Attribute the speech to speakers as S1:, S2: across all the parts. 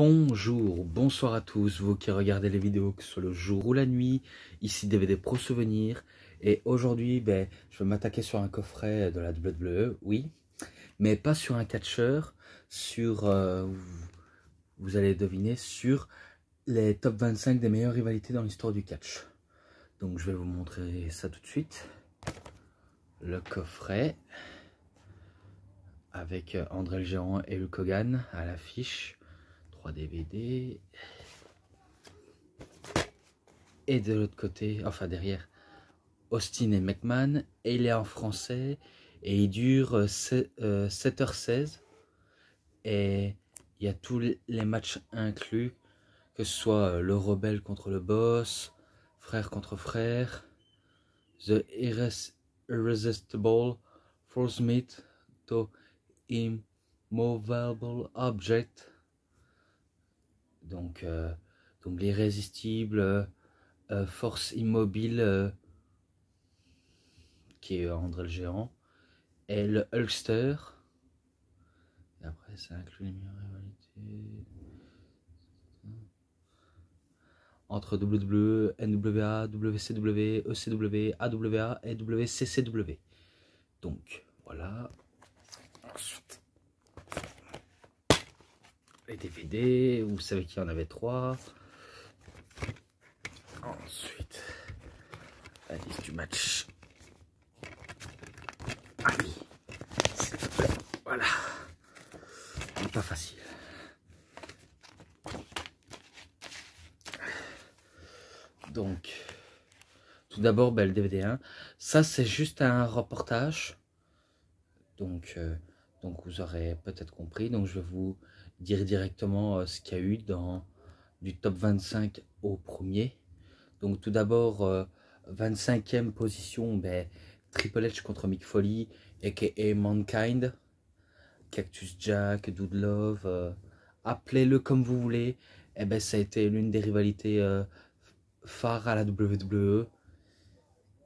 S1: Bonjour, bonsoir à tous, vous qui regardez les vidéos, que ce soit le jour ou la nuit. Ici DVD Pro Souvenirs. Et aujourd'hui, je vais m'attaquer sur un coffret de la WWE, oui. Mais pas sur un catcheur, sur, vous allez deviner, sur les top 25 des meilleures rivalités dans l'histoire du catch. Donc je vais vous montrer ça tout de suite. Le coffret, avec André le Géant et Hulk Hogan à l'affiche. 3 DVD. Et de l'autre côté, enfin derrière, Austin et McMahon. Et il est en français. Et il dure 7h16. Et il y a tous les matchs inclus. Que ce soit le rebelle contre le boss, frère contre frère, The Irresistible, Force Meet, to Immovable Object. Donc l'irrésistible, Force Immobile, qui est André le Géant, et le Hulkster. Et après, ça inclut les meilleures rivalités entre WWE, NWA, WCW, ECW, AWA et WCCW. Donc, voilà. Ensuite, les DVD, vous savez qu'il y en avait 3. Ensuite, la liste du match. Allez, s'il te plaît. Voilà. C'est pas facile. Donc, tout d'abord, le DVD 1. Ça, c'est juste un reportage. Donc vous aurez peut-être compris. Donc, je vais vous dire directement ce qu'il y a eu dans du top 25 au premier. Donc, tout d'abord, 25e position, Triple H contre Mick Foley, a.k.a. Mankind, Cactus Jack, Dude Love, appelez-le comme vous voulez. Ça a été l'une des rivalités phares à la WWE.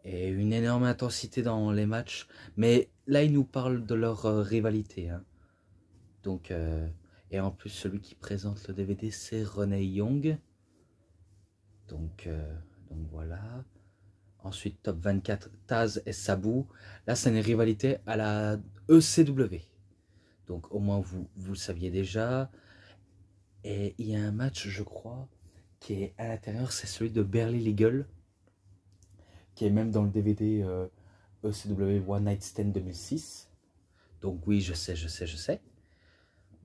S1: Et une énorme intensité dans les matchs. Mais là, ils nous parlent de leur rivalité. Hein. Donc, et en plus, celui qui présente le DVD, c'est Renee Young. Donc voilà. Ensuite, top 24, Taz et Sabu. Là, c'est une rivalité à la ECW. Donc, au moins, vous le saviez déjà. Et il y a un match, je crois, qui est à l'intérieur, c'est celui de Barely Legal, qui est même dans le DVD ECW One Night Stand 2006. Donc oui, je sais.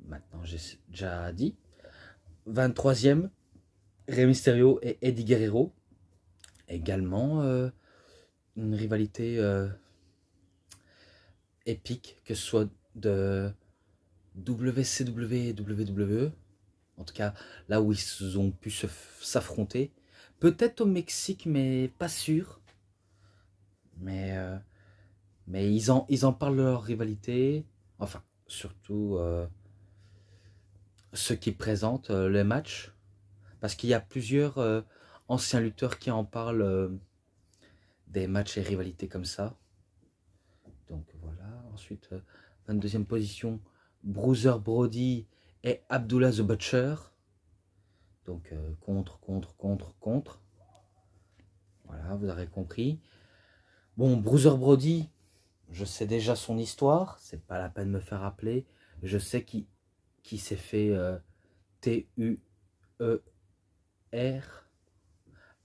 S1: Maintenant, j'ai déjà dit. 23e, Rey Mysterio et Eddie Guerrero. Également, une rivalité épique, que ce soit de WCW et WWE. En tout cas, là où ils ont pu s'affronter. Peut-être au Mexique, mais pas sûr. Mais ils en parlent de leur rivalité. Enfin, surtout ceux qui présentent les matchs. Parce qu'il y a plusieurs anciens lutteurs qui en parlent des matchs et rivalités comme ça. Donc voilà. Ensuite, 22e position, Bruiser Brody et Abdullah the Butcher. Donc contre. Voilà, vous aurez compris. Bon, Bruiser Brody, je sais déjà son histoire. C'est pas la peine de me faire rappeler. Je sais qui s'est fait TUER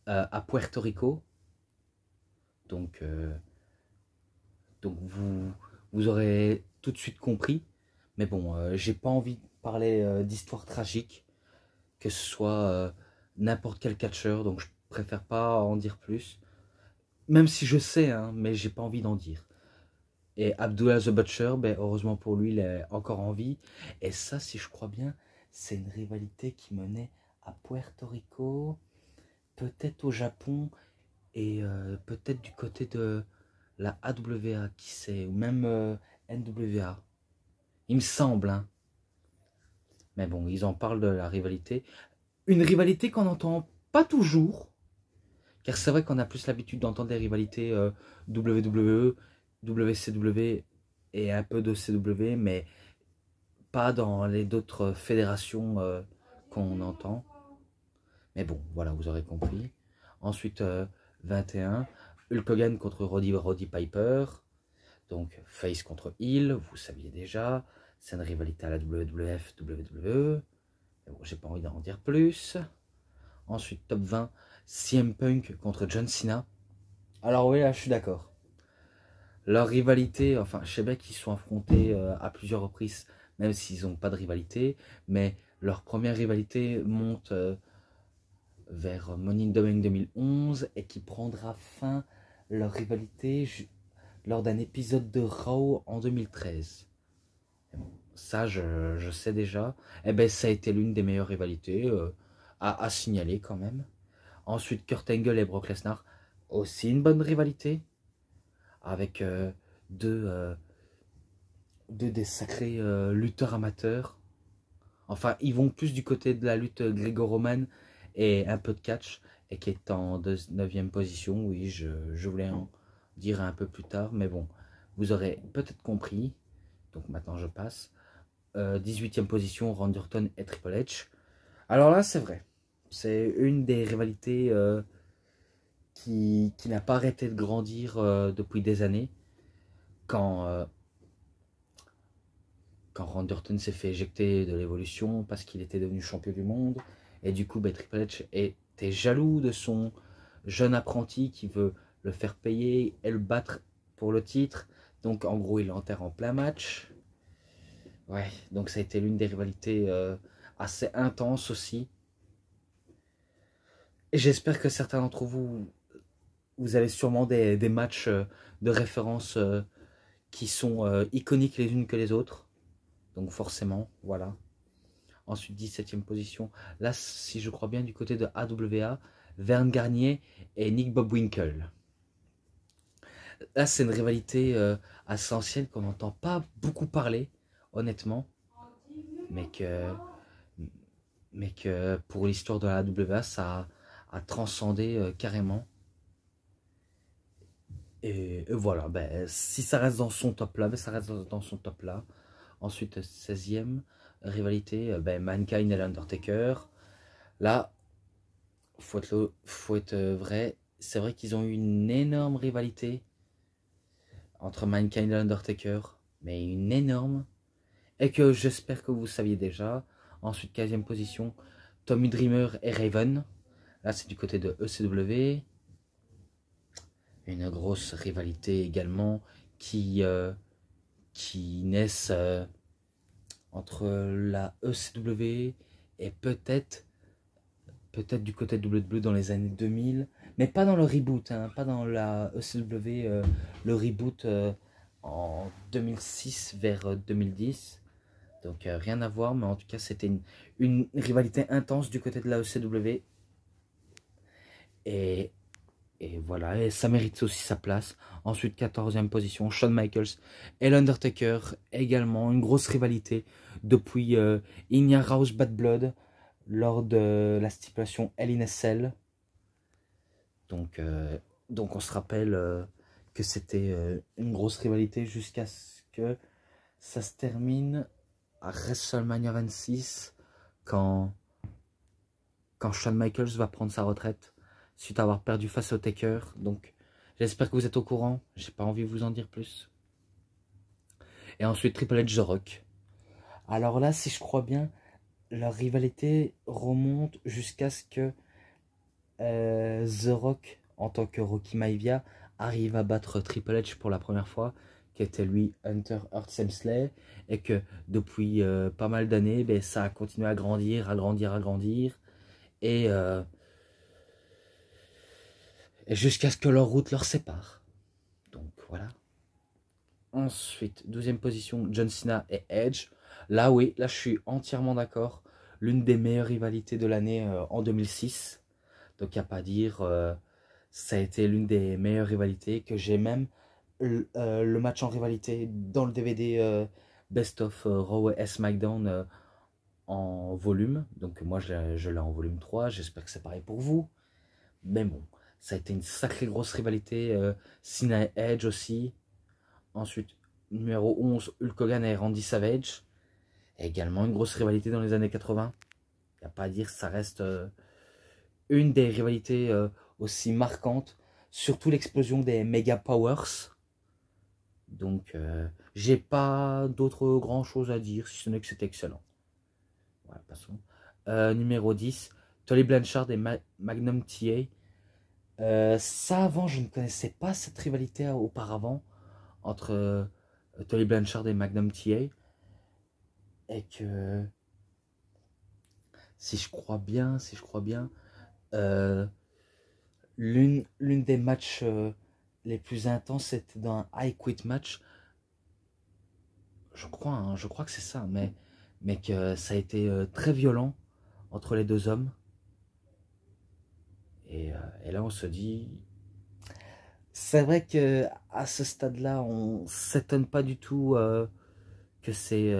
S1: à Puerto Rico. Donc vous aurez tout de suite compris. Mais bon, j'ai pas envie de parler d'histoire tragique, que ce soit n'importe quel catcheur, donc je préfère pas en dire plus. Même si je sais, hein, mais j'ai pas envie d'en dire. Et Abdullah the Butcher, heureusement pour lui, il est encore en vie. Et ça, si je crois bien, c'est une rivalité qui menait à Puerto Rico, peut-être au Japon, et peut-être du côté de la AWA, qui sait, ou même NWA. Il me semble, hein. Mais bon, ils en parlent de la rivalité. Une rivalité qu'on n'entend pas toujours, car c'est vrai qu'on a plus l'habitude d'entendre des rivalités WWE, WCW et un peu de CW, mais pas dans les d'autres fédérations qu'on entend. Mais bon, voilà, vous aurez compris. Ensuite, 21, Hulk Hogan contre Roddy Piper. Donc, face contre heel, vous saviez déjà. C'est une rivalité à la WWF, WWE. Mais bon, j'ai pas envie d'en dire plus. Ensuite, top 20, CM Punk contre John Cena. Alors oui, là, je suis d'accord. Leur rivalité, enfin, je sais bien qu'ils sont affrontés à plusieurs reprises, même s'ils n'ont pas de rivalité. Mais leur première rivalité monte vers Money in the Bank 2011 et qui prendra fin leur rivalité lors d'un épisode de Raw en 2013. Ça, je sais déjà. Eh ben, ça a été l'une des meilleures rivalités à signaler quand même. Ensuite, Kurt Angle et Brock Lesnar, aussi une bonne rivalité. Avec deux des sacrés lutteurs amateurs. Enfin, ils vont plus du côté de la lutte gréco-romaine et un peu de catch. Et qui est en 9e position. Oui, je voulais en dire un peu plus tard. Mais bon, vous aurez peut-être compris. Donc maintenant, je passe. 18e position, Randy Orton et Triple H. Alors là, c'est vrai. C'est une des rivalités qui n'a pas arrêté de grandir depuis des années. Quand Randy Orton s'est fait éjecter de l'évolution parce qu'il était devenu champion du monde. Et du coup, Triple H était jaloux de son jeune apprenti qui veut le faire payer et le battre pour le titre. Donc en gros, il l'enterre en plein match. Ouais, donc ça a été l'une des rivalités assez intenses aussi. Et j'espère que certains d'entre vous, vous avez sûrement des matchs de référence qui sont iconiques les unes que les autres. Donc forcément, voilà. Ensuite, 17e position. Là, si je crois bien, du côté de AWA, Vern Garnier et Nick Bockwinkel. Là, c'est une rivalité assez ancienne qu'on n'entend pas beaucoup parler, honnêtement. Mais que pour l'histoire de la AWA, ça a transcendé carrément. Et voilà, ben, si ça reste dans son top là, ben, ça reste dans son top là. Ensuite, 16e rivalité, ben, Mankind et l'Undertaker. Là, faut être vrai, c'est vrai qu'ils ont eu une énorme rivalité entre Mankind et l'Undertaker, mais une énorme, et que j'espère que vous saviez déjà. Ensuite, 15e position, Tommy Dreamer et Raven. Là, c'est du côté de ECW. Une grosse rivalité également qui naissent entre la ECW et peut-être du côté de WWE dans les années 2000, mais pas dans le reboot, hein, pas dans la ECW, le reboot en 2006 vers 2010. Donc rien à voir, mais en tout cas c'était une rivalité intense du côté de la ECW. Et voilà, et ça mérite aussi sa place. Ensuite, 14e position, Shawn Michaels et l'Undertaker, également une grosse rivalité depuis In House Bad Blood lors de la stipulation Hell in a Cell. Donc on se rappelle que c'était une grosse rivalité jusqu'à ce que ça se termine à WrestleMania 26 quand Shawn Michaels va prendre sa retraite suite à avoir perdu face au Taker. Donc j'espère que vous êtes au courant, j'ai pas envie de vous en dire plus. Et ensuite Triple H The Rock. Alors là, si je crois bien, leur rivalité remonte jusqu'à ce que The Rock, en tant que Rocky Maivia, arrive à battre Triple H pour la première fois, qui était lui Hunter Hearst Helmsley, et que depuis pas mal d'années, ben, ça a continué à grandir, et jusqu'à ce que leur route leur sépare. Donc voilà. Ensuite, 12e position, John Cena et Edge. Là oui, là je suis entièrement d'accord. L'une des meilleures rivalités de l'année en 2006. Donc il n'y a pas à dire, ça a été l'une des meilleures rivalités, que j'ai même le match en rivalité dans le DVD Best of Raw et SmackDown en volume. Donc moi je l'ai en volume 3, j'espère que c'est pareil pour vous. Mais bon, ça a été une sacrée grosse rivalité. Cena et Edge aussi. Ensuite, numéro 11, Hulk Hogan et Randy Savage. Et également une grosse rivalité dans les années 80. n'y a pas à dire, ça reste une des rivalités aussi marquantes, surtout l'explosion des Mega Powers. Donc, j'ai pas d'autres grand chose à dire, si ce n'est que c'est excellent. Voilà, passons. Numéro 10, Tully Blanchard et Magnum TA. Ça, avant, je ne connaissais pas cette rivalité auparavant entre Tully Blanchard et Magnum TA. Et que, si je crois bien, l'une des matchs les plus intenses, c'était dans un I Quit match. Je crois que c'est ça, mais que ça a été très violent entre les deux hommes. Et là, on se dit... C'est vrai que à ce stade-là, on s'étonne pas du tout que c'est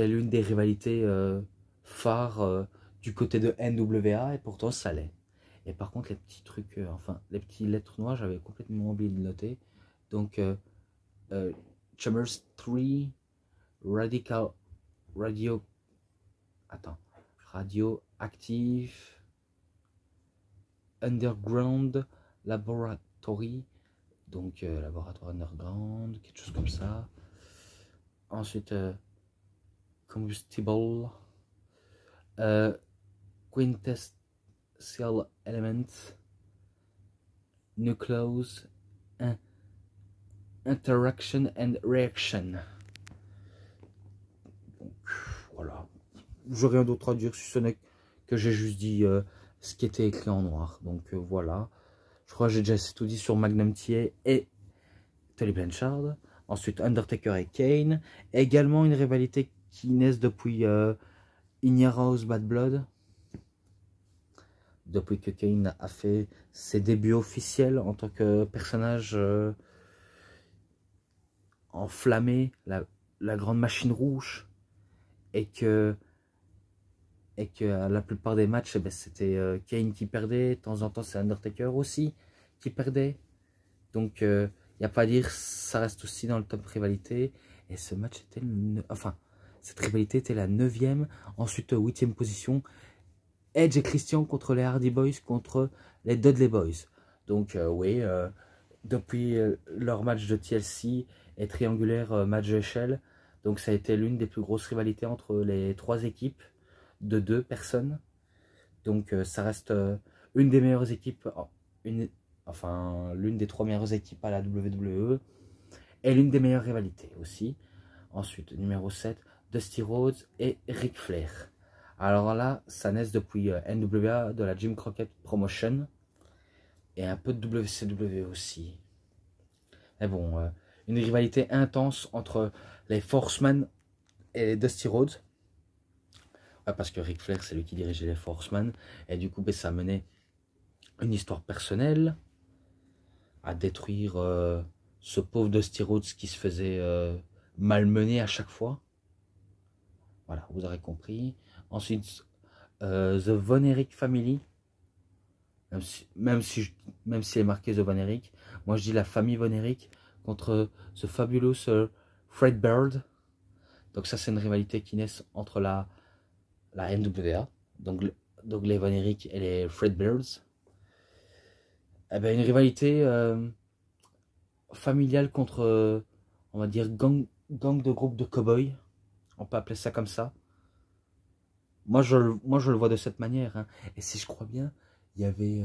S1: l'une des rivalités phares du côté de NWA, et pourtant ça l'est. Et par contre, les petits trucs, enfin, les petites lettres noires, j'avais complètement oublié de noter. Donc, Chambers 3, Radioactive, Underground Laboratory, donc laboratoire underground, quelque chose comme ça. Ensuite, Combustible, Quintessential Element, Nucleus, Interaction and Reaction. Donc, voilà. J'ai rien d'autre à dire, si ce n'est que j'ai juste dit ce qui était écrit en noir. Donc voilà. Je crois que j'ai déjà tout dit sur Magnum TA et Tully Blanchard. Ensuite, Undertaker et Kane. Également une rivalité qui naît depuis In Your House Bad Blood. Depuis que Kane a fait ses débuts officiels en tant que personnage enflammé, la grande machine rouge. Et que la plupart des matchs, eh ben, c'était Kane qui perdait. De temps en temps, c'est Undertaker aussi qui perdait. Donc, il n'y a pas à dire, ça reste aussi dans le top rivalité. Et ce match était, cette rivalité était la 9e. Ensuite, 8e position. Edge et Christian contre les Hardy Boys, contre les Dudley Boys. Donc, oui, depuis leur match de TLC et triangulaire match d'échelle, donc ça a été l'une des plus grosses rivalités entre les 3 équipes de 2 personnes. Donc, ça reste une des meilleures équipes, l'une des 3 meilleures équipes à la WWE, et l'une des meilleures rivalités aussi. Ensuite, numéro 7, Dusty Rhodes et Ric Flair. Alors là, ça naît depuis NWA, de la Jim Crockett Promotion, et un peu de WCW aussi. Mais bon, une rivalité intense entre les Forcemen et Dusty Rhodes. Ouais, parce que Ric Flair, c'est lui qui dirigeait les Forcemen, et du coup, ça menait une histoire personnelle à détruire ce pauvre Dusty Rhodes qui se faisait malmener à chaque fois. Voilà, vous aurez compris. Ensuite, The Von Erich Family. Même si est marqué The Von Erich, moi je dis la famille Von Erich contre The Fabulous Fred Bird. Donc ça, c'est une rivalité qui naît entre la NWA, donc les Von Erich et les Fred Birds. Eh ben, une rivalité familiale contre, on va dire, gang de groupe de cow-boys. On peut appeler ça comme ça. Moi, je le vois de cette manière. Hein. Et si je crois bien, il y avait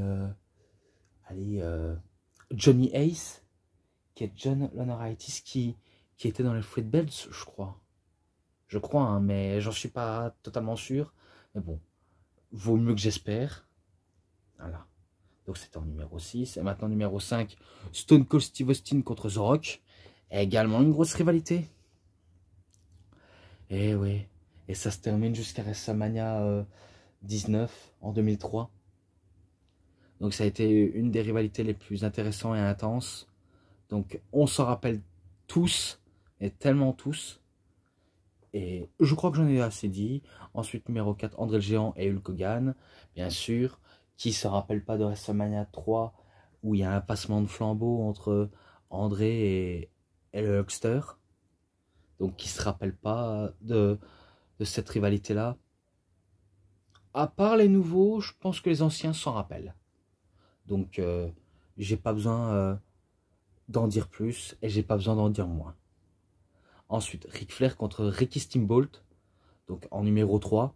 S1: Johnny Ace, qui est John Laurinaitis, qui était dans les Fred Birds, je crois. Je crois, hein, mais j'en suis pas totalement sûr. Mais bon, vaut mieux que j'espère. Voilà. Donc c'était en numéro 6. Et maintenant numéro 5, Stone Cold Steve Austin contre The Rock. Et également une grosse rivalité. Et oui. Et ça se termine jusqu'à WrestleMania 19 en 2003. Donc ça a été une des rivalités les plus intéressantes et intenses. Donc on s'en rappelle tous. Et tellement tous. Et je crois que j'en ai assez dit. Ensuite numéro 4, André le Géant et Hulk Hogan. Bien sûr. Qui ne se rappelle pas de WrestleMania 3 où il y a un passement de flambeau entre André et le Hulkster. Donc qui ne se rappelle pas de cette rivalité-là. à part les nouveaux, je pense que les anciens s'en rappellent. Donc, j'ai pas besoin d'en dire plus et j'ai pas besoin d'en dire moins. Ensuite, Ric Flair contre Ricky Steamboat, donc en numéro 3.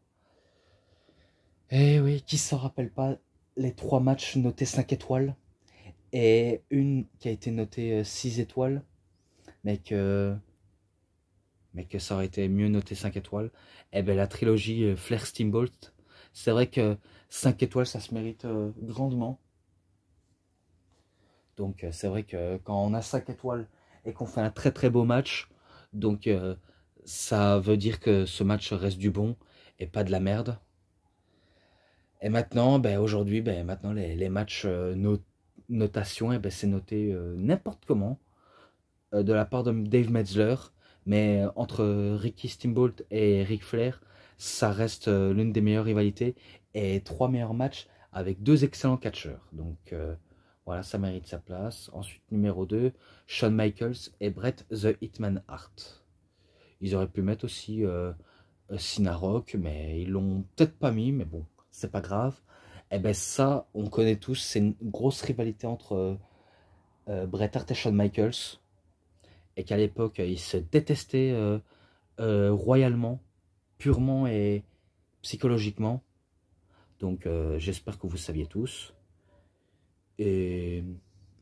S1: Eh oui, qui s'en rappelle pas les 3 matchs notés 5 étoiles et une qui a été notée 6 étoiles, mais que ça aurait été mieux noté 5 étoiles. Eh bien, la trilogie Flair Steamboat, c'est vrai que 5 étoiles, ça se mérite grandement. Donc, c'est vrai que quand on a 5 étoiles et qu'on fait un très très beau match, donc ça veut dire que ce match reste du bon et pas de la merde. Et maintenant, ben, aujourd'hui, ben, maintenant les matchs notation, eh ben, c'est noté n'importe comment de la part de Dave Metzler. Mais entre Ricky Steamboat et Ric Flair, ça reste l'une des meilleures rivalités et 3 meilleurs matchs avec 2 excellents catcheurs. Donc voilà, ça mérite sa place. Ensuite, numéro 2, Shawn Michaels et Bret The Hitman Hart. Ils auraient pu mettre aussi Sinarok, mais ils l'ont peut-être pas mis, mais bon, c'est pas grave. Et ben ça, on connaît tous, c'est une grosse rivalité entre Bret Hart et Shawn Michaels, et qu'à l'époque, ils se détestaient royalement, purement et psychologiquement. Donc j'espère que vous saviez tous. Et,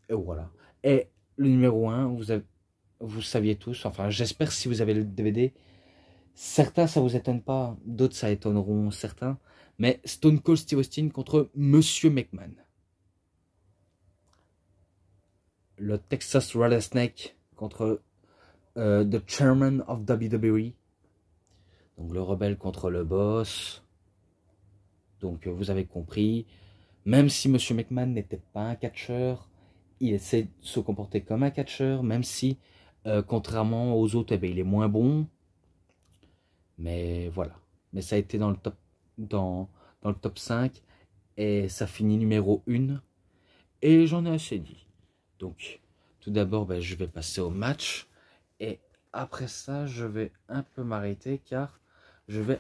S1: et voilà. Et le numéro 1, vous saviez tous, enfin j'espère si vous avez le DVD. Certains, ça vous étonne pas, d'autres, ça étonneront certains. Mais Stone Cold Steve Austin contre Monsieur McMahon. Le Texas Rattlesnake contre The Chairman of WWE. Donc le rebelle contre le boss. Donc vous avez compris. Même si Monsieur McMahon n'était pas un catcheur, il essaie de se comporter comme un catcheur. Même si, contrairement aux autres, eh bien, il est moins bon. Mais voilà. Mais ça a été dans le top, dans le top 5. Et ça finit numéro 1. Et j'en ai assez dit. Donc, tout d'abord, ben, je vais passer au match. Et après ça, je vais un peu m'arrêter car je vais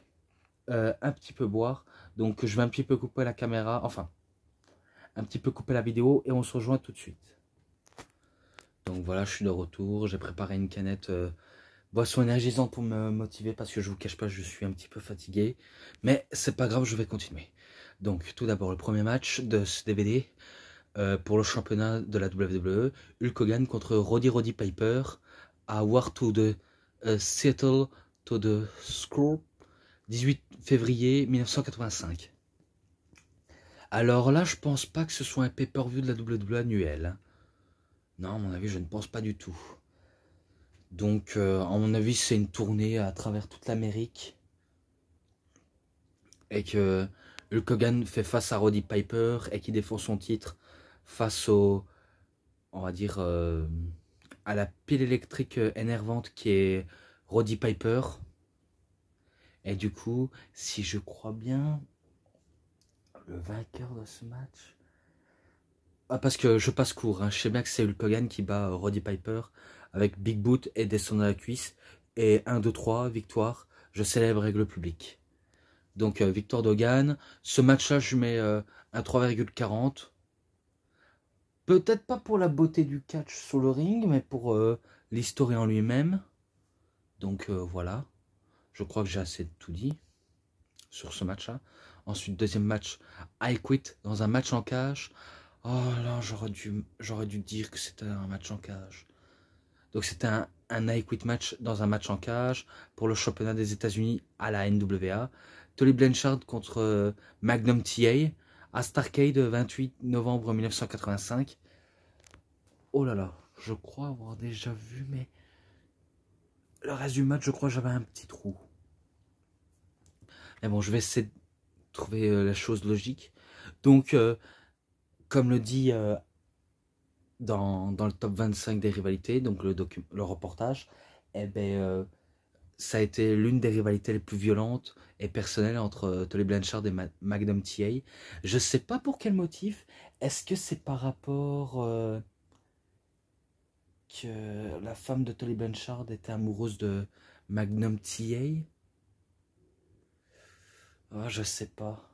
S1: un petit peu boire. Donc, je vais un petit peu couper la caméra. Enfin, un petit peu couper la vidéo et on se rejoint tout de suite. Donc voilà, je suis de retour. J'ai préparé une canette boisson énergisante pour me motiver parce que je vous cache pas, je suis un petit peu fatigué. Mais c'est pas grave, je vais continuer. Donc, tout d'abord, le premier match de ce DVD. Pour le championnat de la WWE, Hulk Hogan contre Roddy Piper à War to the Seattle to the Score, 18 février 1985. Alors là, je pense pas que ce soit un pay-per-view de la WWE annuel. Hein. Non, à mon avis, je ne pense pas du tout. Donc, à mon avis, c'est une tournée à travers toute l'Amérique. Et que Hulk Hogan fait face à Roddy Piper et qui défend son titre face au, on va dire, à la pile électrique énervante qui est Roddy Piper. Et du coup, si je crois bien, le vainqueur de ce match... Ah, parce que je passe court, hein. Je sais bien que c'est Hulk Hogan qui bat Roddy Piper avec Big Boot et descend à la cuisse. Et 1, 2, 3, victoire. Je célèbre avec le public. Donc, victoire d'Hogan. Ce match-là, je mets un 3,40. Peut-être pas pour la beauté du catch sur le ring, mais pour l'histoire en lui-même. Donc voilà, je crois que j'ai assez de tout dit sur ce match-là. Ensuite, deuxième match, I Quit dans un match en cage. Oh là, j'aurais dû dire que c'était un match en cage. Donc c'était un I Quit match dans un match en cage pour le championnat des États-Unis à la NWA. Tully Blanchard contre Magnum TA à Starrcade 28 novembre 1985. Oh là là, je crois avoir déjà vu, mais le reste du match, je crois que j'avais un petit trou. Mais bon, je vais essayer de trouver la chose logique. Donc, comme le dit dans le top 25 des rivalités, donc le reportage, eh ben, ça a été l'une des rivalités les plus violentes et personnelles entre Tully Blanchard et Magnum TA. Je sais pas pour quel motif. Est-ce que c'est par rapport que la femme de Tully Blanchard était amoureuse de Magnum TA? Oh, je sais pas.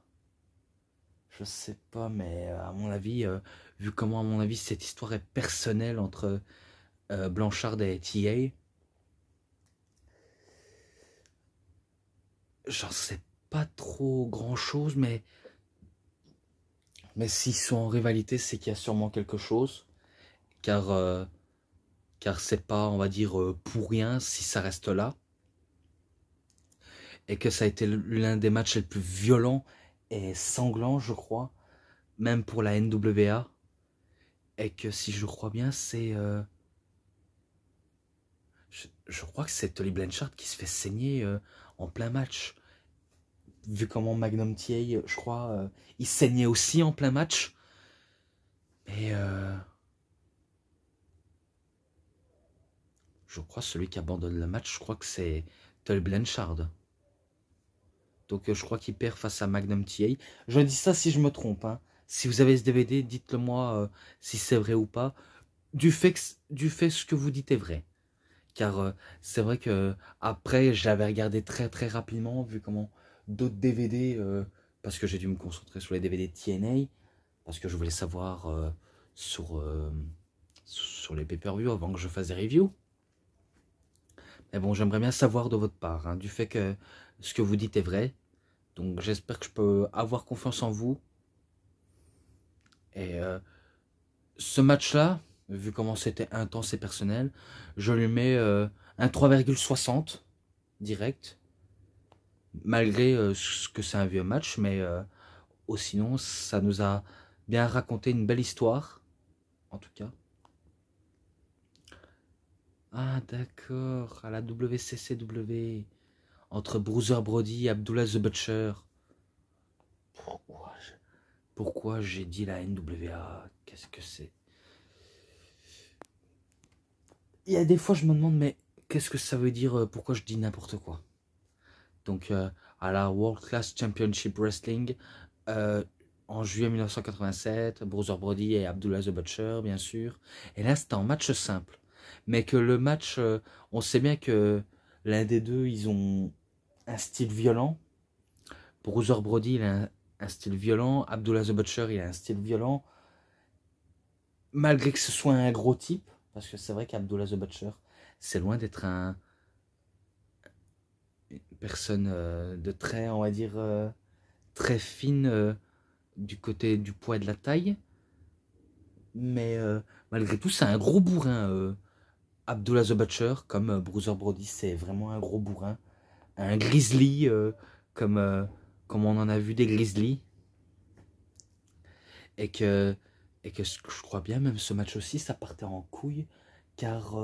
S1: je sais pas, mais à mon avis, vu comment à mon avis cette histoire est personnelle entre Blanchard et TA, j'en sais pas trop grand chose, mais s'ils sont en rivalité, c'est qu'il y a sûrement quelque chose, car c'est pas, on va dire, pour rien si ça reste là, et que ça a été l'un des matchs les plus violents et sanglants, je crois, même pour la NWA, et que si je crois bien, c'est... je crois que c'est Tully Blanchard qui se fait saigner en plein match. Vu comment Magnum TA, je crois, il saignait aussi en plein match. Mais je crois celui qui abandonne le match, je crois que c'est Tully Blanchard. Donc je crois qu'il perd face à Magnum TA. Je dis ça si je me trompe. Hein. Si vous avez ce DVD, dites-le moi si c'est vrai ou pas. Du fait ce que vous dites est vrai. Car c'est vrai que après, je l'avais regardé très très rapidement, vu comment d'autres DVD, parce que j'ai dû me concentrer sur les DVD TNA, parce que je voulais savoir sur les pay-per-view avant que je fasse des reviews. Mais bon, j'aimerais bien savoir de votre part, hein, du fait que ce que vous dites est vrai. Donc j'espère que je peux avoir confiance en vous. Et ce match-là, vu comment c'était intense et personnel, je lui mets un 3,60 direct. Malgré ce que c'est un vieux match, mais sinon ça nous a bien raconté une belle histoire, en tout cas. Ah d'accord, à la WCCW, entre Bruiser Brody et Abdullah the Butcher. Pourquoi j'ai dit la NWA? Qu'est-ce que c'est? Il y a des fois je me demande, mais qu'est-ce que ça veut dire, pourquoi je dis n'importe quoi? Donc à la World Class Championship Wrestling, en juillet 1987, Bruiser Brody et Abdullah the Butcher, bien sûr. Et là, c'était en match simple. Mais que le match, on sait bien que l'un des deux, ils ont un style violent. Bruiser Brody, il a un style violent. Abdullah the Butcher, il a un style violent. Malgré que ce soit un gros type, parce que c'est vrai qu'Abdullah the Butcher, c'est loin d'être une personne de très, on va dire, très fine du côté du poids et de la taille. Mais malgré tout, c'est un gros bourrin. Abdullah the Butcher, comme Bruiser Brody, c'est vraiment un gros bourrin. Un grizzly, comme on en a vu des grizzlies. Et que je crois bien, même ce match aussi, ça partait en couille. Car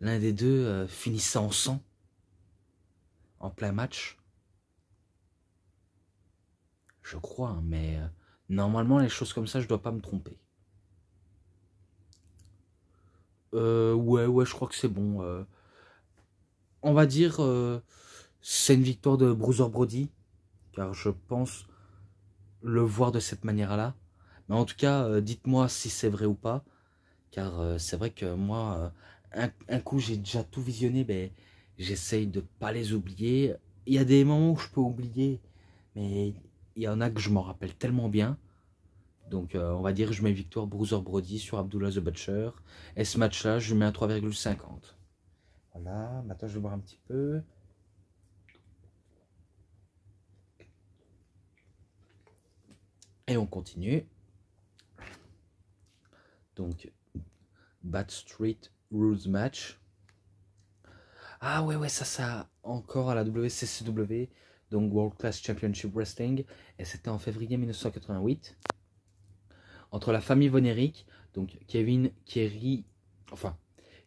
S1: l'un des deux finissait en sang. En plein match. Je crois, hein, mais normalement, les choses comme ça, je dois pas me tromper. Ouais, je crois que c'est bon. On va dire, c'est une victoire de Bruiser Brody, car je pense le voir de cette manière-là. Mais en tout cas, dites-moi si c'est vrai ou pas, car c'est vrai que moi, un coup, j'ai déjà tout visionné, mais j'essaye de pas les oublier. Il y a des moments où je peux oublier, mais il y en a que je m'en rappelle tellement bien. Donc on va dire que je mets victoire Bruiser Brody sur Abdullah the Butcher. Et ce match-là, je lui mets un 3,50. Voilà, maintenant je vais boire un petit peu. Et on continue. Donc, Bad Street Rules match. Ah ouais, ça encore à la WCCW, donc World Class Championship Wrestling. Et c'était en février 1988. Entre la famille Von Erich, donc Kevin, Kerry, enfin,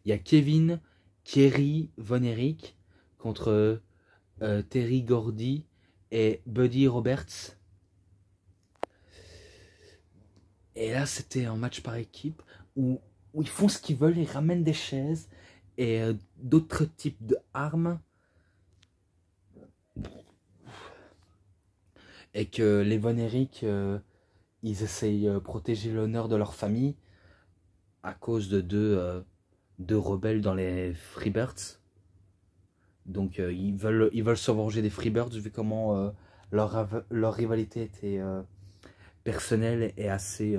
S1: il y a Kevin, Kerry, Von Erich contre Terry Gordy et Buddy Roberts. Et là, c'était un match par équipe où ils font ce qu'ils veulent, ils ramènent des chaises et d'autres types d'armes. Et que les Von Erich, ils essayent de protéger l'honneur de leur famille à cause de deux rebelles dans les Freebirds. Donc ils veulent se venger des Freebirds vu comment leur rivalité était personnelle et assez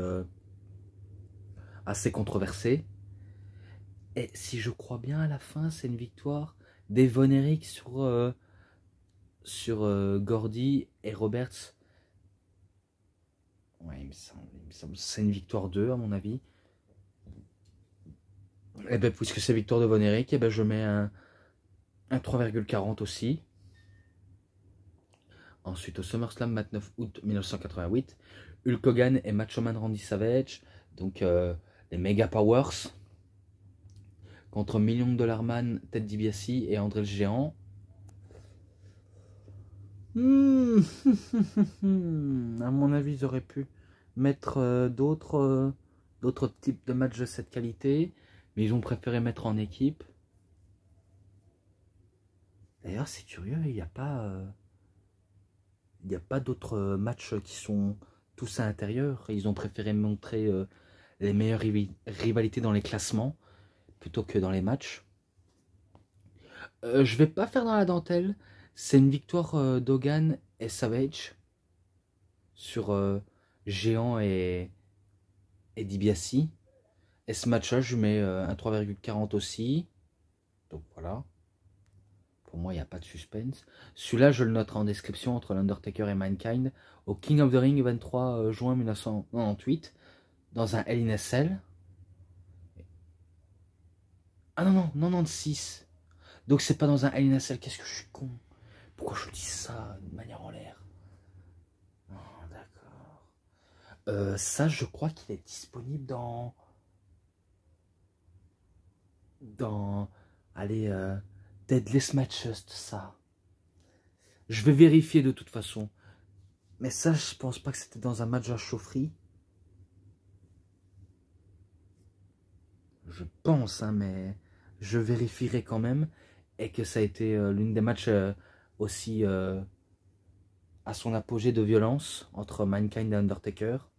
S1: controversée. Et si je crois bien, à la fin, c'est une victoire des Von Erich sur Gordy et Roberts. Ouais, il me semble. C'est une victoire 2 à mon avis. Et ben puisque c'est victoire de Von Erich, et ben je mets un 3,40 aussi. Ensuite au SummerSlam 29 août 1988, Hulk Hogan et Macho Man Randy Savage, donc les Mega Powers, contre Million Dollar Man, Ted DiBiase et André le Géant. À mon avis, ils auraient pu mettre d'autres types de matchs de cette qualité, mais ils ont préféré mettre en équipe. D'ailleurs, c'est curieux, il n'y a pas d'autres matchs qui sont tous à l'intérieur. Ils ont préféré montrer les meilleures rivalités dans les classements plutôt que dans les matchs. Je vais pas faire dans la dentelle. C'est une victoire d'Hogan et Savage sur Géant et DiBiase. Et ce match-là, je mets un 3,40 aussi. Donc voilà. Pour moi, il n'y a pas de suspense. Celui-là, je le noterai en description entre l'Undertaker et Mankind au King of the Ring 23 juin 1998 dans un Hell in a Cell. Ah non, non, 96. Donc c'est pas dans un Hell in a Cell. Qu'est-ce que je suis con. Pourquoi je dis ça de manière en l'air? Oh, d'accord. Ça, je crois qu'il est disponible allez, Deadless Matches, ça. Je vais vérifier de toute façon. Mais ça, je pense pas que c'était dans un match à chaufferie. Je pense, hein, mais je vérifierai quand même. Et que ça a été l'une des matchs aussi à son apogée de violence entre Mankind et Undertaker.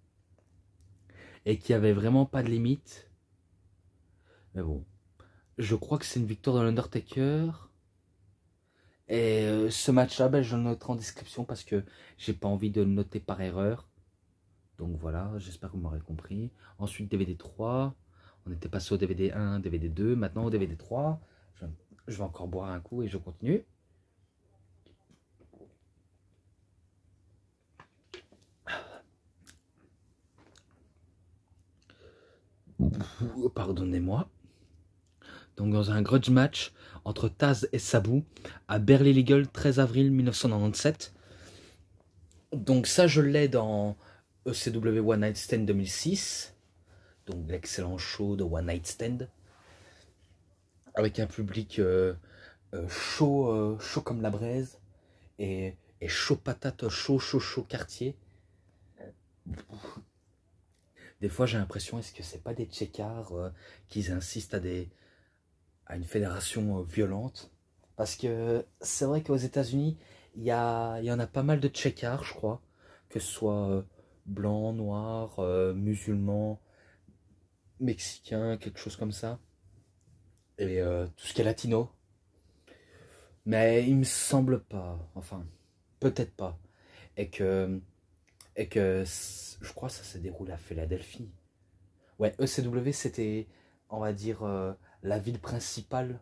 S1: Et qui avait vraiment pas de limite. Mais bon. Je crois que c'est une victoire de l'Undertaker. Et ce match-là, ben, je le noterai en description parce que j'ai pas envie de le noter par erreur. Donc voilà, j'espère que vous m'aurez compris. Ensuite, DVD 3. On était passé au DVD 1, DVD 2. Maintenant au DVD 3. Je vais encore boire un coup et je continue. Pardonnez-moi. Donc dans un grudge match entre Taz et Sabu à Beverly Legal 13 avril 1997. Donc ça je l'ai dans ECW One Night Stand 2006. Donc l'excellent show de One Night Stand. Avec un public chaud comme la braise. Et chaud patate, chaud quartier. Des fois j'ai l'impression, est-ce que c'est pas des tchécards qui insistent à une fédération violente? Parce que c'est vrai qu'aux États-Unis, il y en a pas mal de tchécards, je crois. Que ce soit blanc, noir, musulman, mexicain, quelque chose comme ça. Et tout ce qui est latino. Mais il me semble pas, enfin, peut-être pas. Et que je crois que ça s'est déroulé à Philadelphie. Ouais, ECW, c'était, on va dire, la ville principale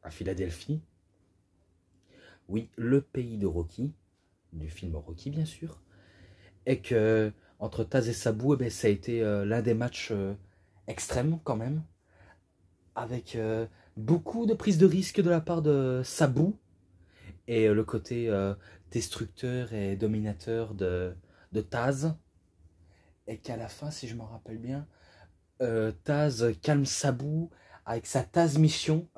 S1: à Philadelphie. Oui, le pays de Rocky, du film Rocky, bien sûr. Et que, entre Taz et Sabu, eh ben, ça a été l'un des matchs extrêmes, quand même. Avec beaucoup de prise de risque de la part de Sabu. Et le côté destructeur et dominateur de Taz. Et qu'à la fin, si je me rappelle bien, Taz calme Sabu avec sa Taz Mission,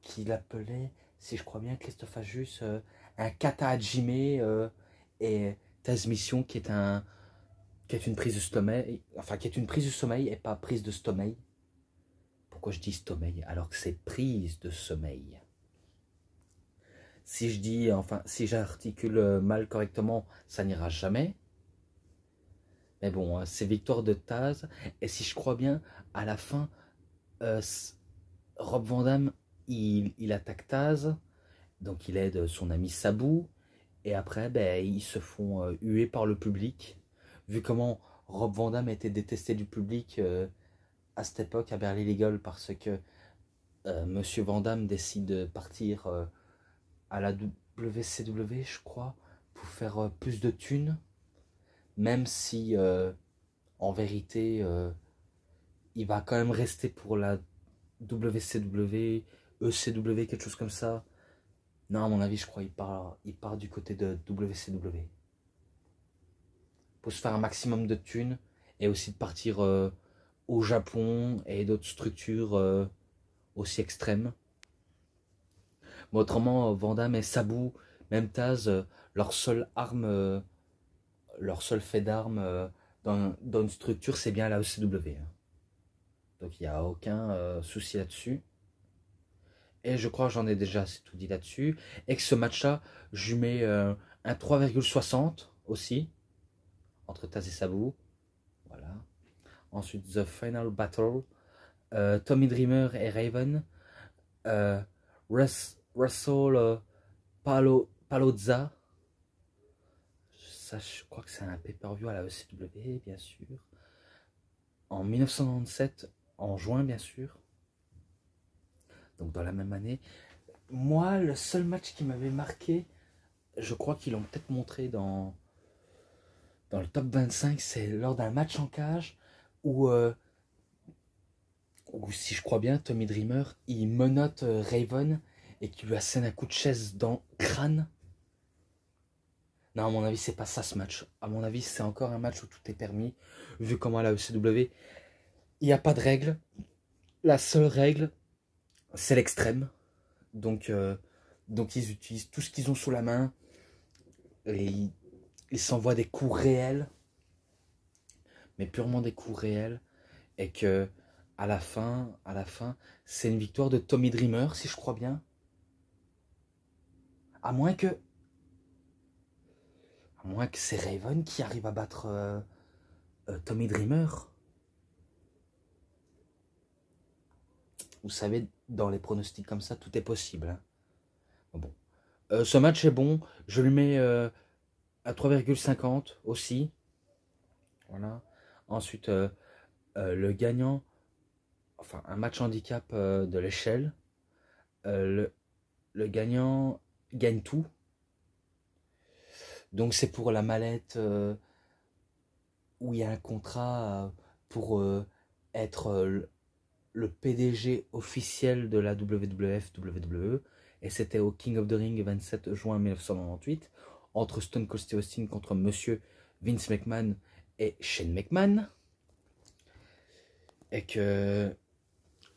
S1: qu'il appelait, si je crois bien, Christophe Ajus, un kata hajime, et Taz Mission qui est une prise de sommeil, enfin qui est une prise de sommeil et pas prise de sommeil. Pourquoi je dis sommeil alors que c'est prise de sommeil? Si je dis, enfin, si j'articule mal correctement, ça n'ira jamais. Mais bon, c'est victoire de Taz. Et si je crois bien, à la fin, Rob Van Dam, il attaque Taz. Donc il aide son ami Sabu. Et après, ben, ils se font huer par le public. Vu comment Rob Van Dam était détesté du public à cette époque à Beverly Legal, parce que Monsieur Van Dam décide de partir à la WCW, je crois, pour faire plus de thunes. Même si, en vérité, il va quand même rester pour la WCW, ECW, quelque chose comme ça. Non, à mon avis, je crois il part du côté de WCW. Pour se faire un maximum de thunes et aussi de partir au Japon et d'autres structures aussi extrêmes. Mais autrement, Van Damme et Sabu, même Taz, leur seule arme, leur seul fait d'arme dans une structure, c'est bien la ECW. Hein. Donc il n'y a aucun souci là-dessus. Et je crois que j'en ai déjà assez tout dit là-dessus. Et que ce match-là, je lui mets un 3,60 aussi. Entre Taz et Sabu. Voilà. Ensuite, The Final Battle. Tommy Dreamer et Raven. Russell Palozza. Ça, je crois que c'est un pay-per-view à la ECW, bien sûr. En 1997, en juin, bien sûr. Donc dans la même année. Moi, le seul match qui m'avait marqué, je crois qu'ils l'ont peut-être montré dans le top 25, c'est lors d'un match en cage où, si je crois bien, Tommy Dreamer, il menotte Raven et qui lui assène un coup de chaise dans le crâne. Non, à mon avis, c'est pas ça ce match. À mon avis, c'est encore un match où tout est permis. Vu comment à la ECW, il n'y a pas de règle. La seule règle, c'est l'extrême. Donc ils utilisent tout ce qu'ils ont sous la main. Et ils s'envoient des coups réels. Mais purement des coups réels. Et que à la fin, c'est une victoire de Tommy Dreamer, si je crois bien. À moins que c'est Raven qui arrive à battre Tommy Dreamer. Vous savez, dans les pronostics comme ça, tout est possible. Hein. Bon. Ce match est bon. Je lui mets à 3,50 aussi. Voilà. Ensuite, le gagnant, enfin un match handicap de l'échelle. Le gagnant gagne tout. Donc c'est pour la mallette où il y a un contrat pour être le PDG officiel de la WWF WWE. Et c'était au King of the Ring 27 juin 1998 entre Stone Cold Steve Austin contre Monsieur Vince McMahon et Shane McMahon. Et que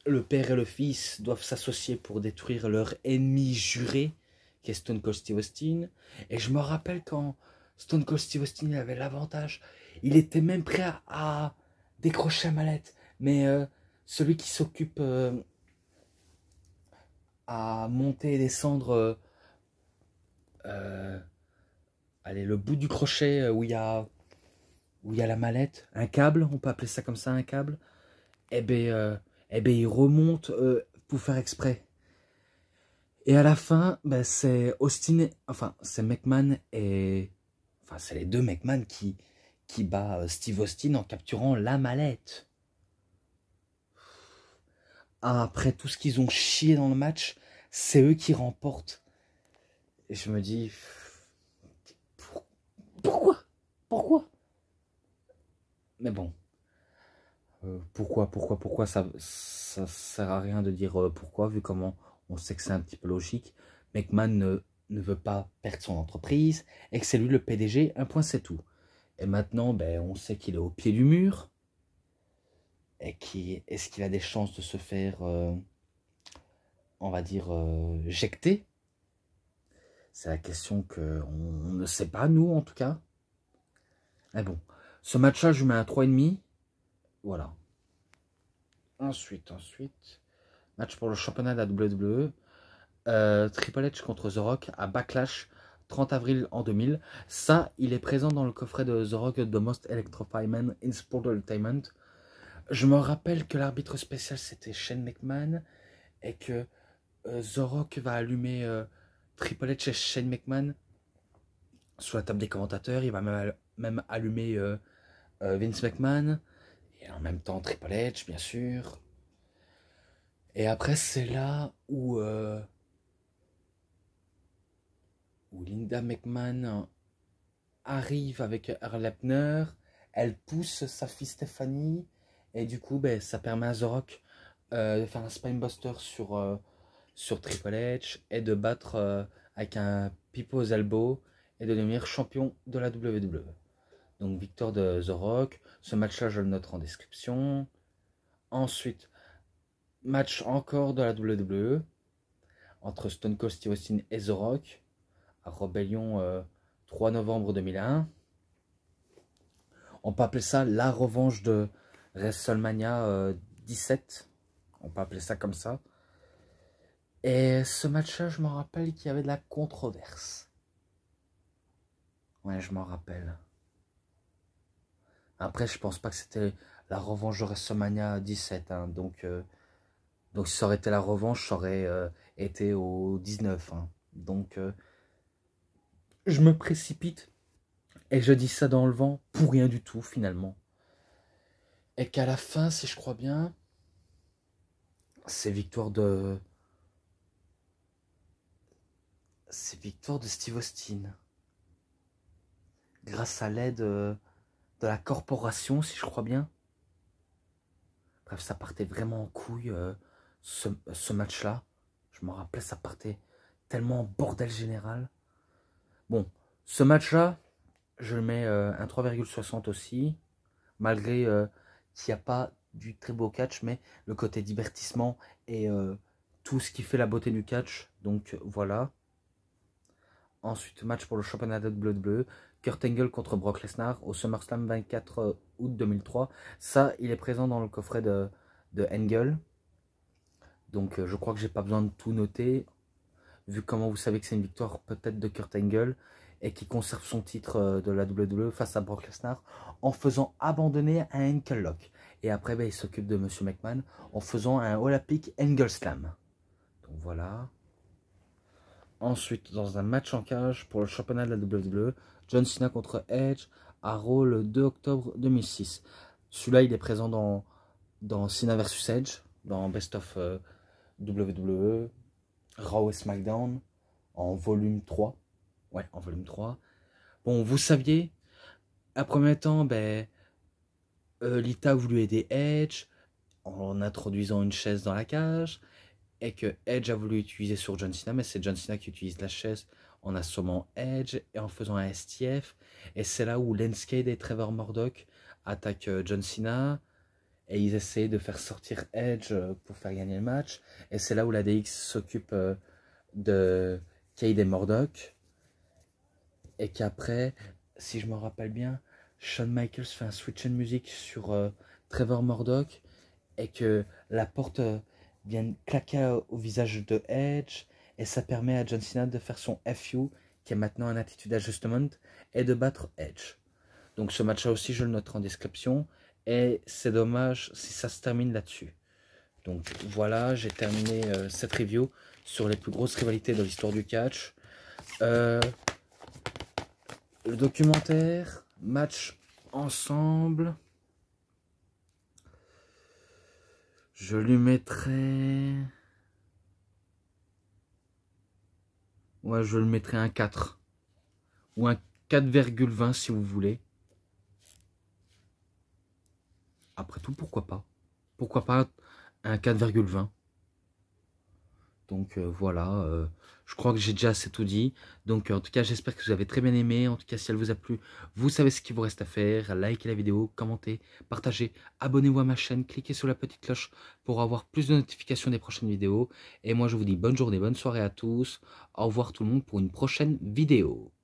S1: le père et le fils doivent s'associer pour détruire leur ennemi juré, qui est Stone Cold Steve Austin. Et je me rappelle quand Stone Cold Steve Austin avait l'avantage, il était même prêt à décrocher la mallette. Mais celui qui s'occupe à monter et descendre allez, le bout du crochet où il y a la mallette, un câble, on peut appeler ça comme ça, un câble, et ben il remonte pour faire exprès. Et à la fin, ben, c'est Austin, enfin c'est McMahon et enfin c'est les deux McMahon qui bat Steve Austin en capturant la mallette. Après tout ce qu'ils ont chié dans le match, c'est eux qui remportent. Et je me dis, pourquoi? Mais bon, pourquoi ça sert à rien de dire pourquoi, vu comment on sait que c'est un petit peu logique. McMahon ne veut pas perdre son entreprise et que c'est lui le PDG, un point c'est tout. Et maintenant, ben, on sait qu'il est au pied du mur. Et est-ce qu'il a des chances de se faire, on va dire, jecter? C'est la question qu'on ne sait pas, nous, en tout cas. Mais bon, ce match-là, je mets un 3,5. Voilà. Ensuite, match pour le championnat de la WWE. Triple H contre The Rock à Backlash, 30 avril en 2000. Ça, il est présent dans le coffret de The Rock, The Most Electrifying Man in Sport Entertainment. Je me rappelle que l'arbitre spécial, c'était Shane McMahon. Et que The Rock va allumer Triple H et Shane McMahon sur la table des commentateurs. Il va même allumer Vince McMahon. Et en même temps Triple H, bien sûr. Et après, c'est là où Linda McMahon arrive avec Earl Hebner. Elle pousse sa fille Stephanie. Et du coup, ben, ça permet à The Rock de faire un spinebuster sur Triple H et de battre avec un People's Elbow et de devenir champion de la WWE. Donc victoire de The Rock. Ce match-là, je le noterai en description. Ensuite, match encore de la WWE entre Stone Cold Steve Austin et The Rock à Rebellion 3 novembre 2001. On peut appeler ça la revanche de WrestleMania 17. On peut appeler ça comme ça. Et ce match-là, je me rappelle qu'il y avait de la controverse. Ouais, je m'en rappelle. Après, je pense pas que c'était la revanche de WrestleMania 17. Hein. Donc, si ça aurait été la revanche, ça aurait été au 19. Hein. Donc, je me précipite et je dis ça dans le vent pour rien du tout, finalement. Et qu'à la fin, si je crois bien, c'est victoire de Steve Austin. Grâce à l'aide de la corporation, si je crois bien. Bref, ça partait vraiment en couille, ce match-là. Je me rappelais, ça partait tellement en bordel général. Bon, ce match-là, je le mets un 3,60 aussi. Malgré qu'il n'y a pas du très beau catch, mais le côté divertissement et tout ce qui fait la beauté du catch. Donc voilà. Ensuite, match pour le championnat de WWE. Kurt Angle contre Brock Lesnar au SummerSlam 24 août 2003. Ça, il est présent dans le coffret de Angle. Donc je crois que j'ai pas besoin de tout noter. Vu comment vous savez que c'est une victoire peut-être de Kurt Angle. Et qui conserve son titre de la WWE face à Brock Lesnar. En faisant abandonner un Ankle Lock. Et après, ben, il s'occupe de Monsieur McMahon. En faisant un Olympic Angle Slam. Donc voilà. Ensuite, dans un match en cage pour le championnat de la WWE, John Cena contre Edge à Raw le 2 octobre 2006. Celui-là, il est présent dans Cena vs Edge, dans Best of WWE, Raw et SmackDown, en volume 3. Ouais, en volume 3. Bon, vous saviez, à premier temps, ben, Lita a voulu aider Edge en introduisant une chaise dans la cage. Et que Edge a voulu utiliser sur John Cena, mais c'est John Cena qui utilise la chaise en assommant Edge et en faisant un STF. Et c'est là où Lance Cade et Trevor Murdoch attaquent John Cena. Et ils essaient de faire sortir Edge pour faire gagner le match. Et c'est là où la DX s'occupe de Cade et Murdoch. Et qu'après, si je me rappelle bien, Shawn Michaels fait un switch in music sur Trevor Murdoch. Et que la porte... viennent claquer au visage de Edge et ça permet à John Cena de faire son FU qui est maintenant un attitude adjustment et de battre Edge. Donc ce match là aussi je le noterai en description et c'est dommage si ça se termine là-dessus. Donc voilà, j'ai terminé cette review sur les plus grosses rivalités de l'histoire du catch. Le documentaire, match ensemble. Je lui mettrai... Ouais, je le mettrai un 4. Ou un 4,20 si vous voulez. Après tout, pourquoi pas? Pourquoi pas un 4,20? Donc voilà, je crois que j'ai déjà assez tout dit. Donc en tout cas, j'espère que vous avez très bien aimé. En tout cas, si elle vous a plu, vous savez ce qu'il vous reste à faire. Likez la vidéo, commentez, partagez, abonnez-vous à ma chaîne, cliquez sur la petite cloche pour avoir plus de notifications des prochaines vidéos. Et moi, je vous dis bonne journée, bonne soirée à tous. Au revoir tout le monde pour une prochaine vidéo.